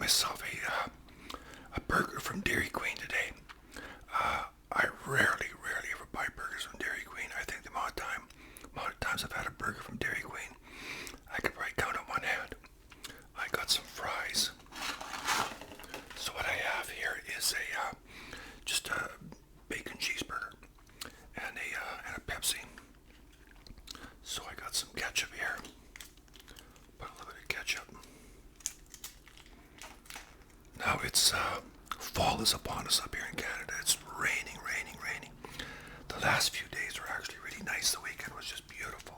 myself a burger from Dairy Queen today. I rarely ever buy burgers from Dairy Queen. I think the amount of times I've had a burger from Dairy Queen, I could probably count on one hand. I got some fries. So what I have here is just a bacon cheeseburger and a Pepsi. So I got some ketchup here. Put a little bit of ketchup. Now it's fall is upon us up here in Canada. It's raining. The last few days were actually really nice. The weekend was just beautiful,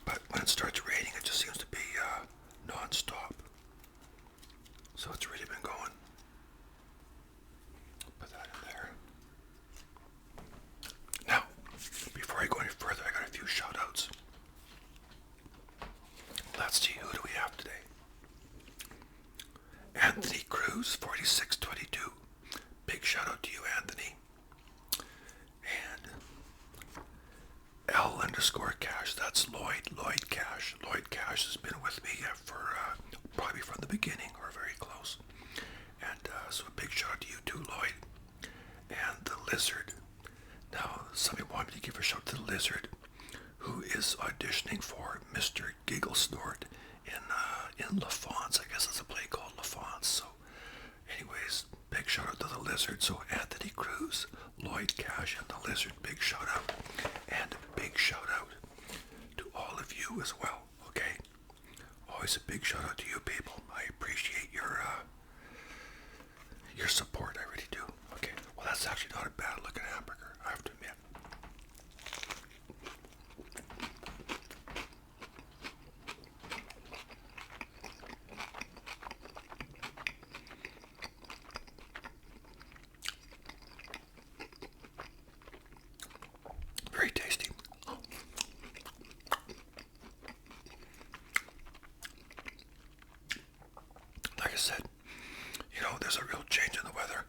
but when it starts raining, it just seems to be non-stop. So it's really been going. Put that in there. Now, before I go any further, I got a few shout-outs. Let's see, who do we have today? Anthony Cruz, 4622. Big shout out to you, Anthony. And L_Cash, that's Lloyd Cash. Lloyd Cash has been with me for probably from the beginning or very close. And so a big shout out to you too, Lloyd. And the Lizard. Now, somebody wanted me to give a shout out to the Lizard, who is auditioning for Mr. Giggle Snort in La France. I guess it's a play called La France. So, anyways, big shout out to the Lizard. So Anthony Cruz, Lloyd Cash, and the Lizard, big shout out. And a big shout out to all of you as well, okay? Always a big shout out to you people. I appreciate your support, I really do. Okay, well that's actually not a bad looking hamburger, I have to admit. Very tasty. Like I said, there's a real change in the weather.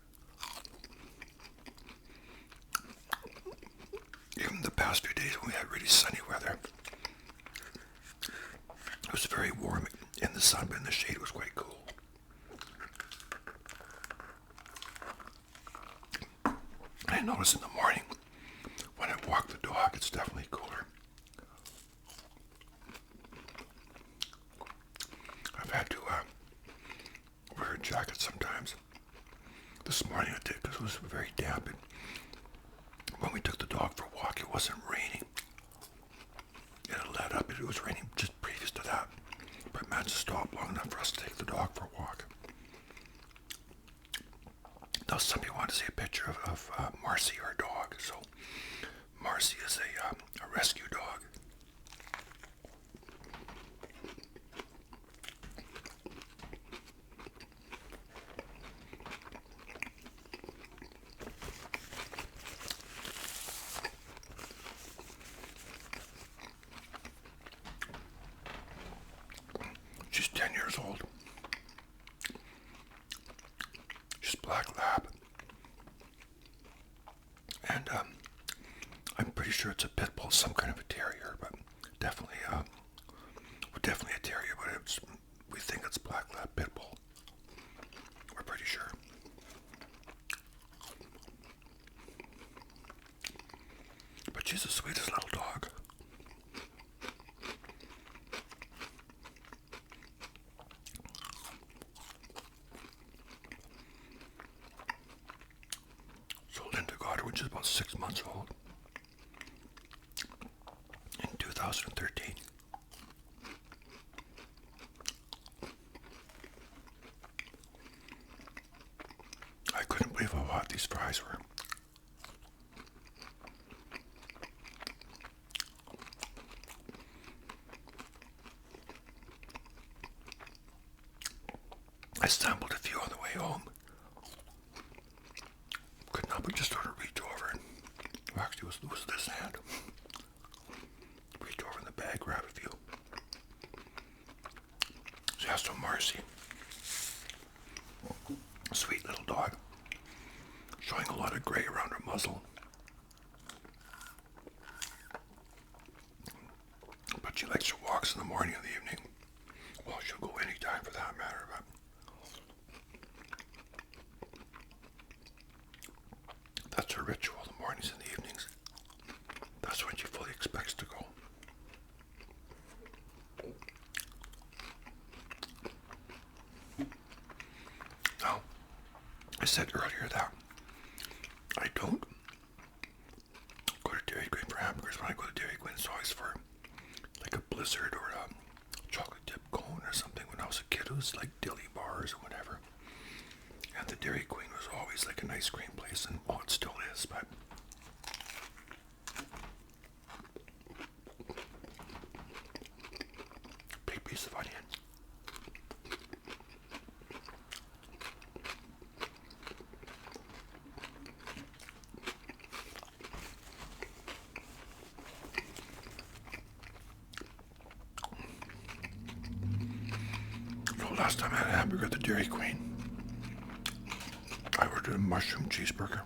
Even the past few days when we had really sunny weather, it was very warm in the sun, but in the shade it was quite cool. I noticed in the morning when I walk the dog, it's definitely cooler. I've had to wear a jacket sometimes. This morning I did because it was very damp. And when we took the dog for a walk, it wasn't raining. It had let up. It was raining just previous to that. But it managed to stop long enough for us to take the dog for a walk. Now somebody wanted to see a picture of MARCI, our dog. So MARCI is a rescue dog. She's 10 years old. She's black lab. And I'm pretty sure it's a pit bull, some kind of a terrier, but definitely a terrier, but we think it's black lab pit bull. We're pretty sure. But she's the sweetest little dog. So Linda got her when she was about 6 months old in 2013. I couldn't believe how hot these fries were. I stumbled a few on the way home. Could not but just sort of reach over and actually it was this hand. Reach over in the bag, grab a few. So yeah, so MARCI. Sweet little dog. Showing a lot of gray around her muzzle. But she likes her walks in the morning and the evening. Well, she'll go anytime for that matter, but that's her ritual, the mornings and the evenings. That's when she fully expects to go. Now, I said earlier that I don't go to Dairy Queen for hamburgers. When I go to Dairy Queen, it's always for like a Blizzard or a chocolate dip cone or something. When I was a kid, it was like dilly bars or whatever. And the Dairy Queen was always like an ice cream place, and well, it still is, but big piece of onion. So last time I had a hamburger at the Dairy Queen, I ordered a mushroom cheeseburger.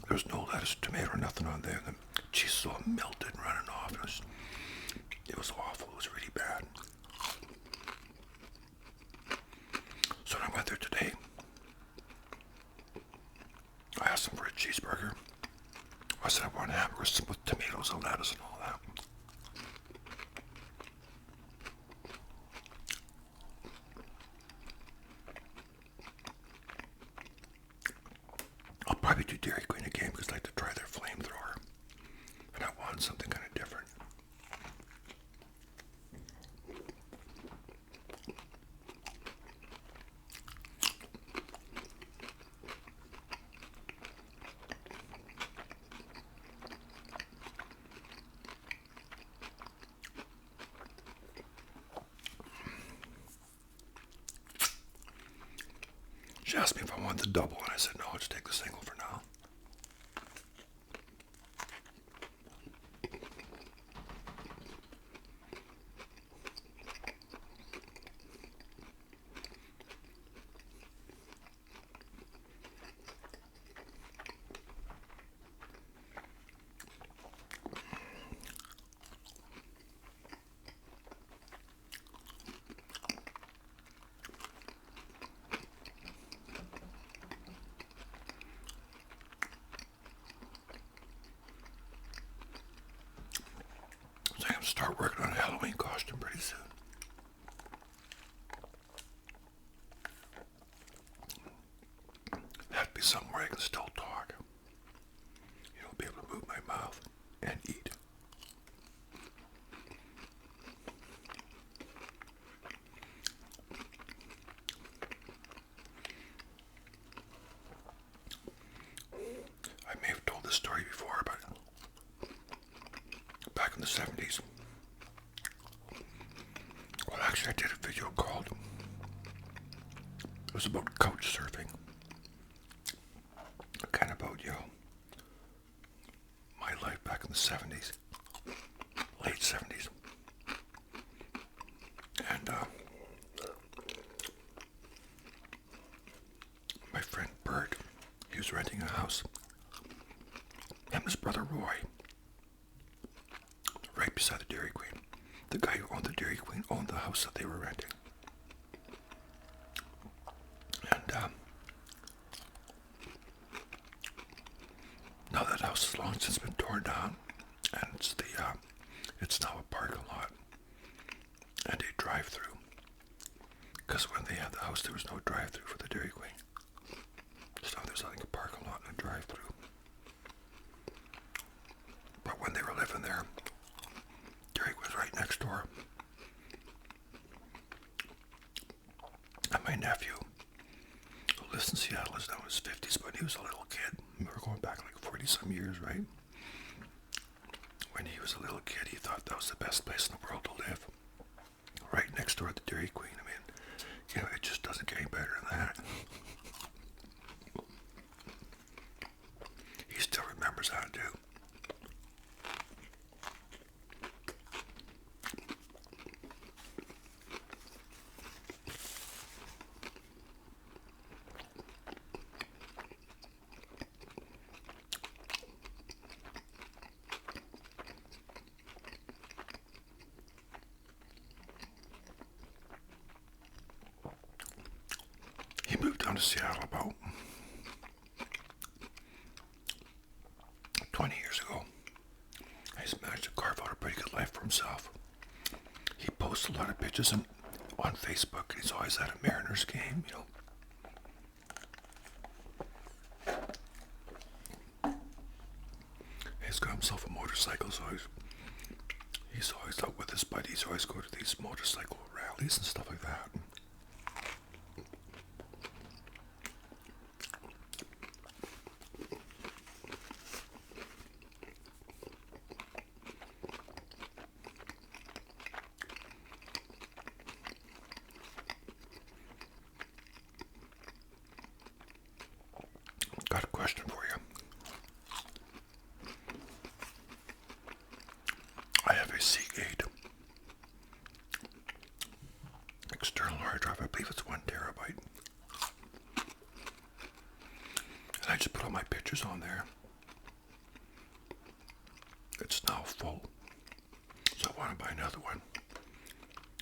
There was no lettuce, tomato, or nothing on there. The cheese was all melted and running off. It was awful. It was really bad. So when I went there today, I asked them for a cheeseburger. I said I want a hamburger with tomatoes and lettuce and all that. I'll probably do Dairy Queen again because I like to try their flamethrower. And I want something kind of different. She asked me if I wanted the double, and I said no, I'll just take the single for now. So I'm going to start working on a Halloween costume pretty soon. Have to be somewhere I can still talk. You know, be able to move my mouth and eat. I may have told this story before, but back in the 70s, well, actually, I did a video called, it was about couch surfing. Kind of about, you know, my life back in the 70s, late 70s. And my friend Bert, he was renting a house. Him and his brother Roy, right beside the Dairy Queen. The guy who owned the Dairy Queen owned the house that they were renting. And now that house has long since been torn down, and it's now a parking lot and a drive-through. Because when they had the house, there was no drive-through for the Dairy Queen. So there's like a parking lot and a drive-through. But when they were living there, Dairy Queen was right next door. And my nephew, who lives in Seattle, is now in his 50s, but he was a little kid. We were going back like 40-some years, right? When he was a little kid, he thought that was the best place in the world to live. Right next door to the Dairy Queen. I mean, you know, it just doesn't get any better than that. He still remembers how to do. down to Seattle about 20 years ago. He's managed to carve out a pretty good life for himself. He posts a lot of pictures on Facebook. He's always at a Mariners game, you know. He's got himself a motorcycle, so he's always out with his buddies. Always go to these motorcycle rallies and stuff like that. Got a question for you. I have a Seagate external hard drive. I believe it's 1 terabyte. And I just put all my pictures on there. It's now full. So I want to buy another one.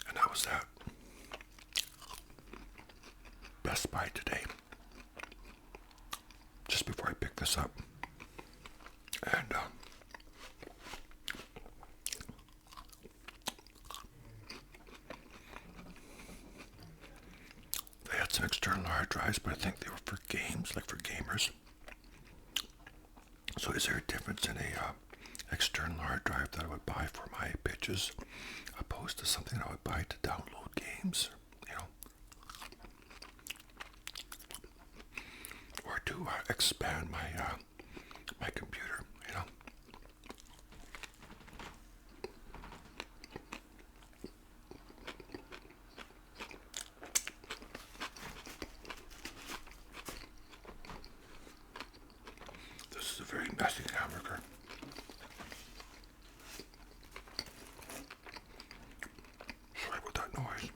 And I was at Best Buy today, just before I picked this up. And they had some external hard drives, but I think they were for games, like for gamers. So is there a difference in a external hard drive that I would buy for my pictures opposed to something I would buy to download games, you know, or to expand my my computer, you know? This is a very messy hamburger. Sorry about that noise.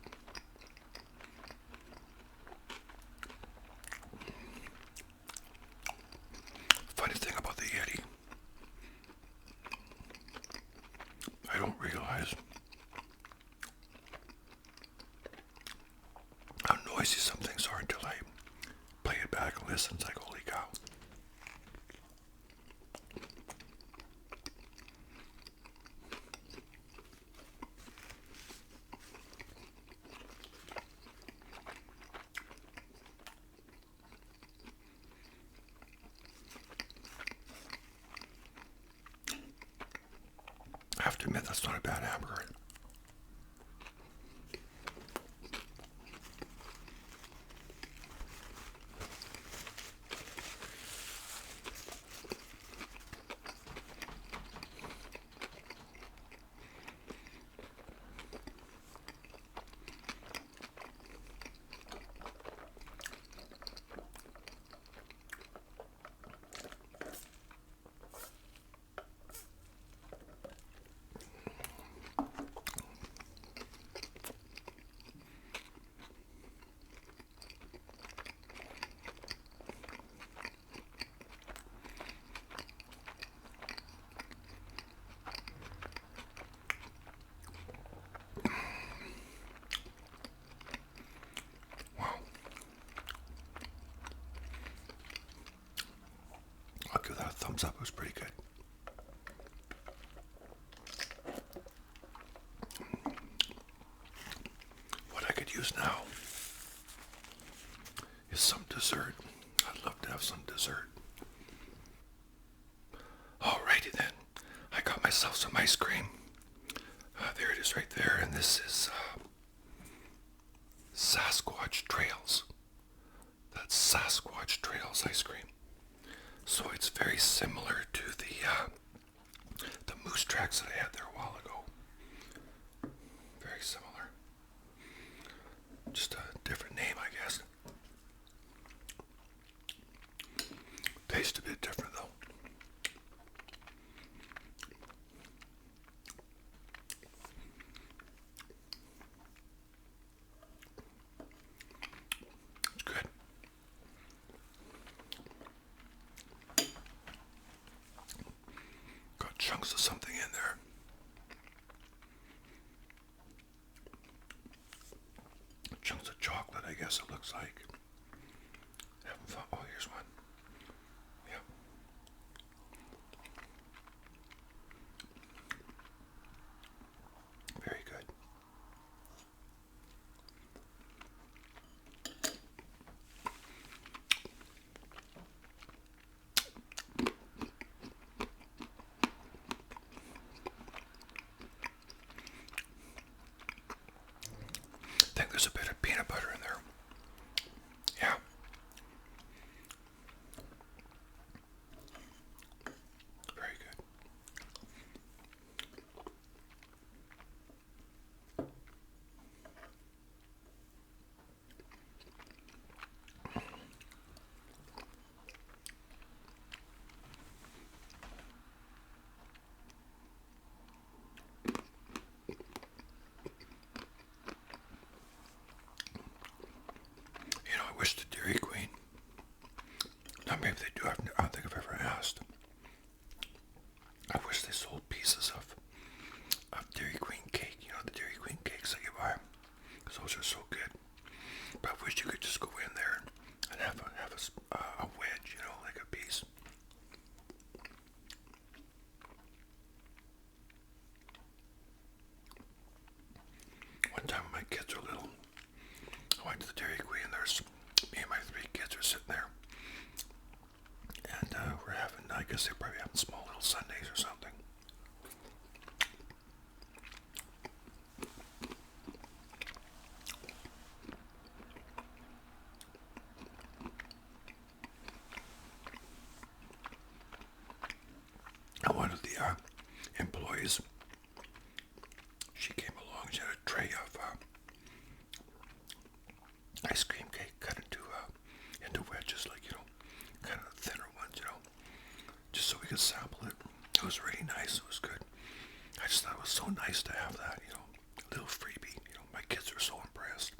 Funny thing about the Yeti, I don't realize how noisy some things are until I play it back and listen. It's like, holy cow. I have to admit, that's not a bad hamburger. I'll give that a thumbs up. It was pretty good. What I could use now is some dessert. I'd love to have some dessert. Alrighty then. I got myself some ice cream. There it is right there. And this is Sasquatch Trails. That's Sasquatch Trails ice cream. So it's very similar to the moose tracks that I had there a while ago. Very similar. Just a different name, I guess. Tastes a bit different though. It's good. Got chunks of something in there. Chunks of chocolate, I guess it looks like. Oh, here's one. Yeah. Very good. I think there's a bit of peanut butter in there. Yeah. Very good. You know, I wish the Dairy Queen, now maybe they do, I don't think I've ever asked. I wish they sold pieces of Dairy Queen cake, you know, the Dairy Queen cakes that you buy, because those are so good. But I wish you could just go in there and have a wedge, you know, like a piece. One time when my kids were little, I went to the Dairy Queen, and there's me and my 3 kids are sitting there, and we're having, I guess they're probably having small little sundaes or something. And one of the employees, she came along, she had a tray of ice cream cake cut into wedges, like, you know, kind of thinner ones, you know, just so we could sample it. It was really nice. It was good. I just thought it was so nice to have that, you know, a little freebie. You know, my kids were so impressed.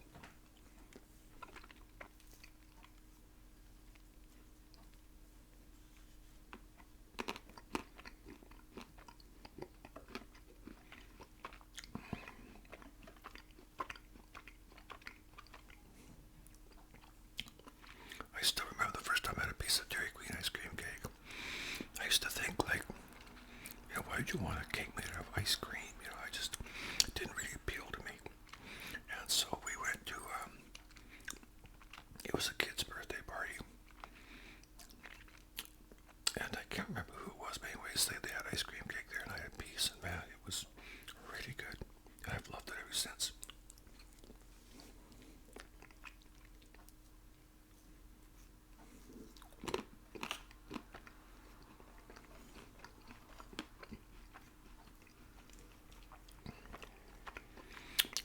I still remember the first time I had a piece of Dairy Queen ice cream cake. I used to think, like, you know, why did you want a cake made out of ice cream? You know, it didn't really appeal to me. And so we went to, it was a kid's birthday party. And I can't remember who it was, but anyways, they had ice cream cake there, and I had a piece, and man, it was really good. And I've loved it ever since.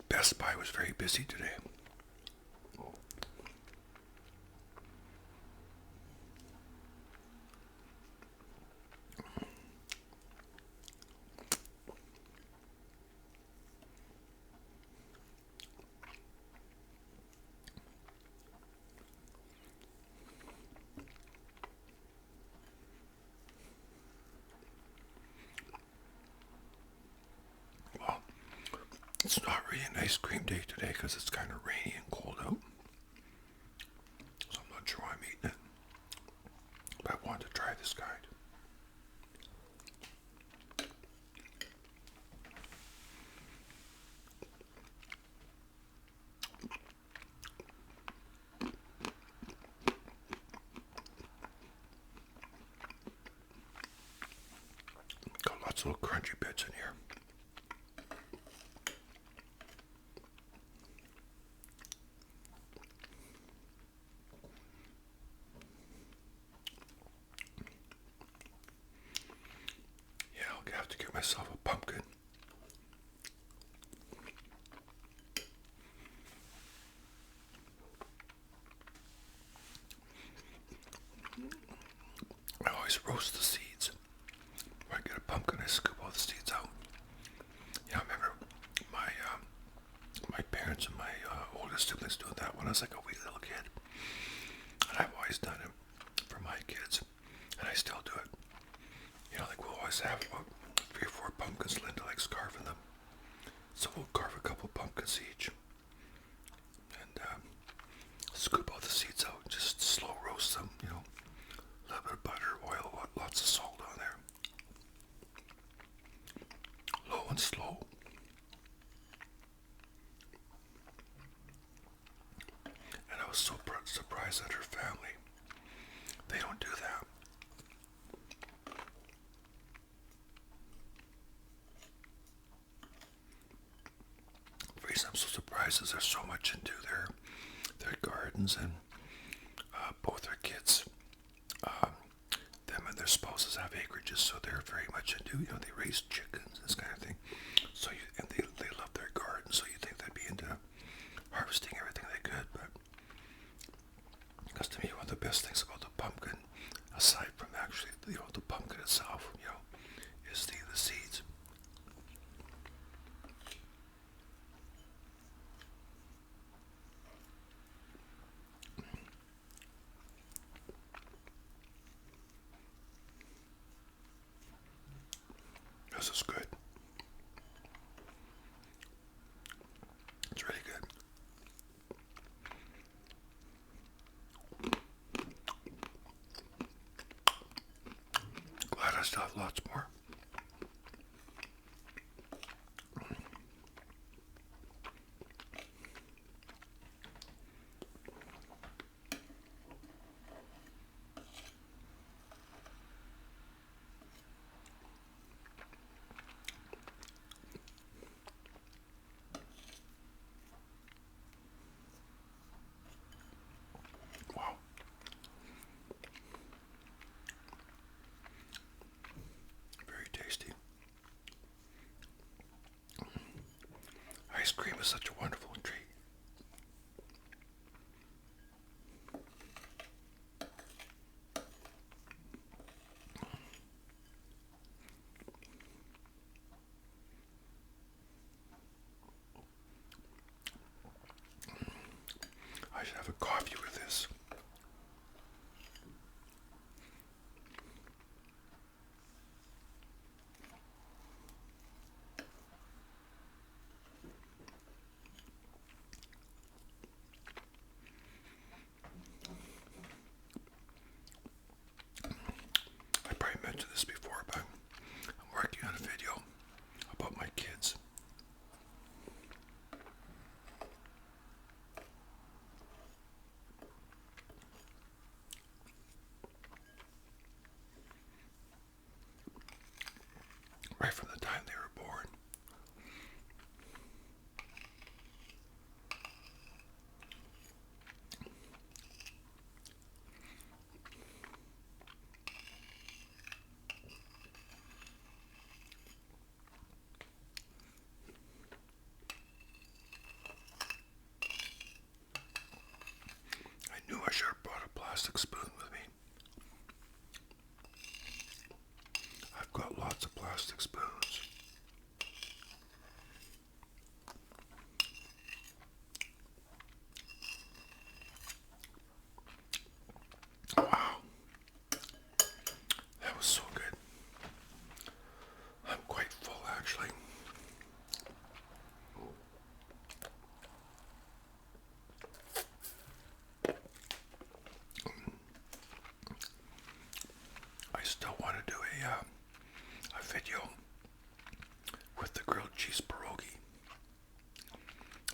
Best Buy was very busy today. Well, it's not really an ice cream day today because it's kind of rainy and cold out. So I'm not sure why I'm eating it. But I wanted to try this kind. Got lots of little crunchy bits in here. Yeah, I'll have to get myself a pumpkin. I always roast the seeds. When I get a pumpkin, I scoop all the seeds out. Yeah, I remember my parents and my oldest siblings doing that when I was like a wee little kid. And I've always done it for my kids, and I still do it. You know, like we'll always have about 3 or 4 pumpkins. Linda likes carving them, so we'll carve a couple pumpkins each, and scoop all the seeds out, just slow roast them. was so surprised at her family. They don't do that. The reason I'm so surprised is there's so much into their gardens, and both their kids, them and their spouses have acreages, so they're very much into, they raise chickens, this kind of thing. So and they love their garden, so you think they'd be into harvesting everything they could, but because to me, one of the best things about the pumpkin, aside from actually, the pumpkin itself, is the seeds. This is good. It's really good. Glad I still have lots more. Wow. Very tasty. Ice cream is such a wonderful treat. I should have a coffee with this. I probably mentioned this before, but I'm working on a video about my kids. Right from the time they were born. I knew I should have brought a plastic spoon with me. I've got lots of plastic spoons. Wow. That was so good. I'm quite full, actually. I still want to do a video with the grilled cheese pierogi,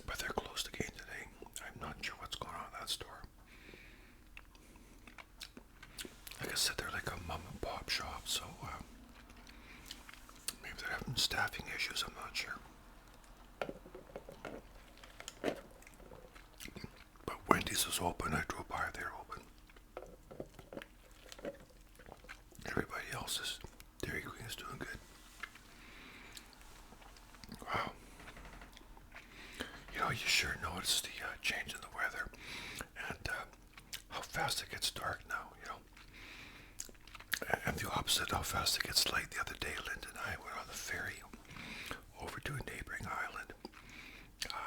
but they're closed again today. I'm not sure what's going on at that store. Like I said, they're like a mom and pop shop, so maybe they're having staffing issues, I'm not sure. But Wendy's is open. I drove by, they're open. Everybody else is, Dairy Queen is doing good. Wow. You sure notice the change in the weather and how fast it gets dark now, And the opposite, how fast it gets light. The other day, Linda and I went on the ferry over to a neighboring island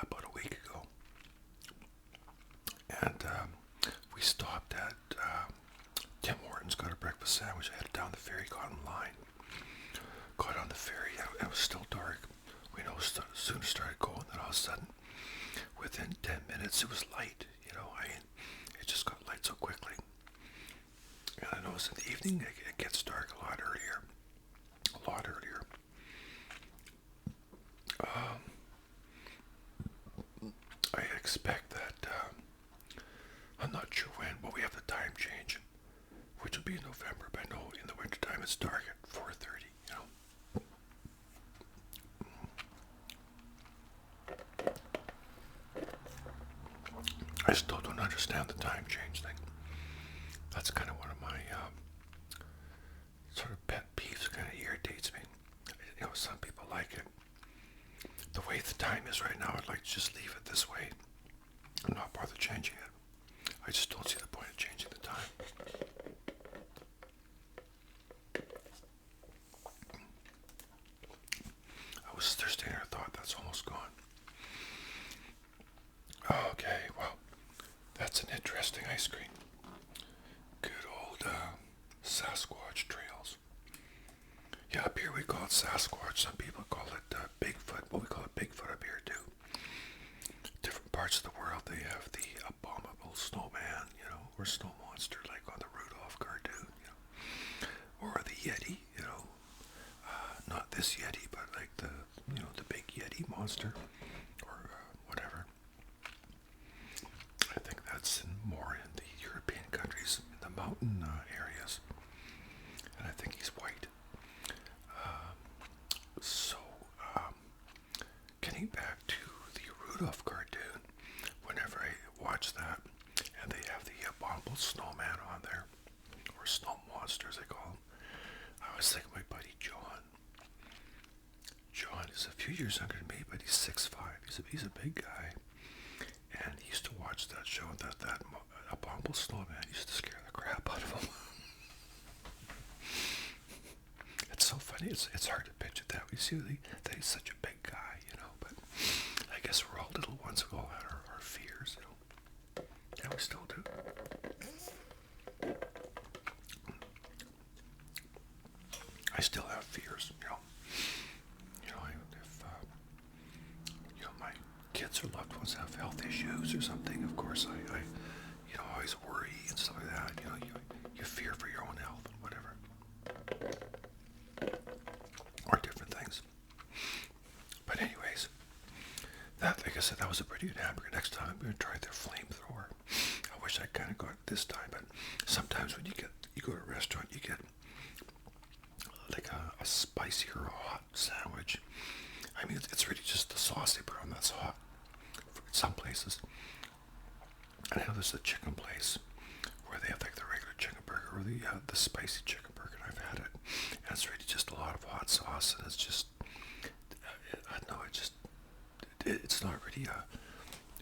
about a week ago. And we stopped at Tim Hortons, got a breakfast sandwich. I headed down the ferry, got in line. Got on the ferry, and it was still dark. We know soon started going, then all of a sudden, within 10 minutes, it was light. It just got light so quickly. And I noticed in the evening, it gets dark a lot earlier. A lot earlier. I expect that I'm not sure when, but we have the time change, which will be in November. But I know in the wintertime it's dark at 4:30, you know. I still don't understand the time change thing. That's kind of one of my sort of pet peeves. Kind of irritates me. You know, some people like it. The way the time is right now, I'd like to just leave it this way. I'm not bother changing it. I just don't see the point of changing the time. I was thirsty and I thought that's almost gone. Okay, well, that's an interesting ice cream. Good old Sasquatch trails. Yeah, up here we call it Sasquatch. Some people call it Bigfoot. Well, we call it Bigfoot up here too. Different parts of the world, they have the abominable snowman, you know, or snow monster, like on the Rudolph cartoon, you know, or the Yeti, you know, not this Yeti, but like the, you know, the big Yeti monster, or whatever. I think that's more in the European countries, in the mountain areas, and I think he's white. Getting back to the Rudolph cartoon, whenever I watch that, and they have the abominable snowman on there, or snow monster as they call him, I always think of my buddy John. John is a few years younger than me, but he's 6'5". He's a big guy, and he used to watch that show, and that abominable snowman used to scare the crap out of him. It's so funny. It's hard to picture that. We see that he's such a big guy, you know. But I guess we're all little ones who all had our fears, you know. Yeah, we still do. I still have fears, you know. You know, if you know, my kids or loved ones have health issues or something, of course I you know, always worry and stuff like that. You know, you fear for your own health and whatever. Or different things. But anyways, that, like I said, that was a pretty good hamburger. Next time I'm going to try their flamethrower. I wish I kind of got it this time, but sometimes when you go to a restaurant, you get like a spicy or a hot sandwich. I mean, it's really just the sauce they put on that's hot for some places. And I know there's a chicken place where they have like the regular chicken burger or the spicy chicken burger, and I've had it. And it's really just a lot of hot sauce, and it's just, I don't know, it's not really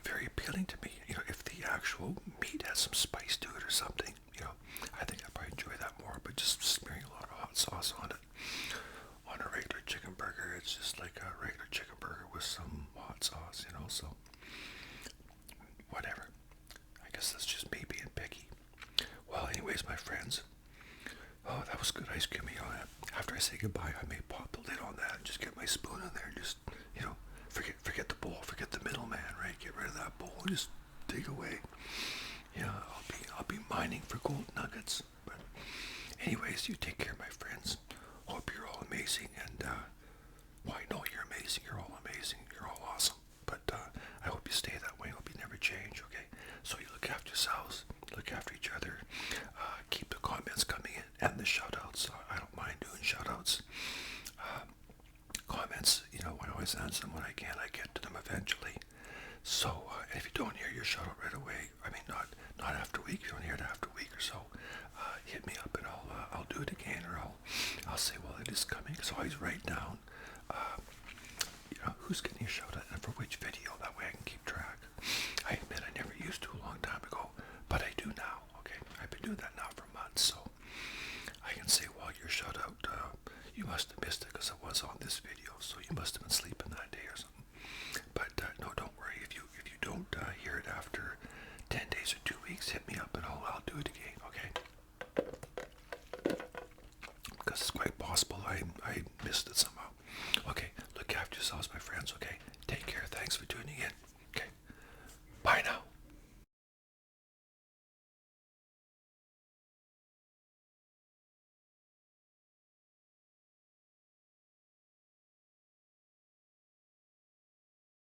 very appealing to me. You know, if the actual meat has some spice to it or something, you know, I think I'd probably enjoy that more. But just smearing a lot of hot sauce on it, on a regular chicken burger, it's just like a regular chicken burger with some hot sauce, you know, so whatever. I guess that's just me being picky. Well, anyways, my friends, oh, that was good ice cream. You know, after I say goodbye, I may pop the lid on that and just get my spoon in there and just, you know, forget the bowl, forget the middleman, right? Get rid of that bowl and just dig away. Yeah, I'll be mining for gold nuggets. But anyways, you take care, my friends. Hope you're all amazing, and well, I know you're amazing. You're all amazing. You're all awesome. But I hope you stay that way. I hope you never change. Okay, so you look after yourselves, look after each other. Keep the comments coming in and the shout-outs. I don't mind doing shout-outs. Comments, you know, I always answer them when I can. I get to them eventually. So if you don't hear your shout-out right away, I mean, not after a week. If you don't hear it after a week or so, hit me up and I'll do it again, or I'll say, well, it is coming. So I always write down, you know, who's getting a shout-out and for which video. That way I can keep track. I admit I never used to a long time ago, but I do now. Okay, I've been doing that now for months, so I can say, well, your shout-out, you must have missed it because it was on this video, so you must have been sleeping that day or something. But no, don't worry. If you don't hear it after 10 days or 2 weeks, hit me up and I'll do it again. Okay? Because it's quite possible I missed it somehow. Okay, look after yourselves, my friends. Okay,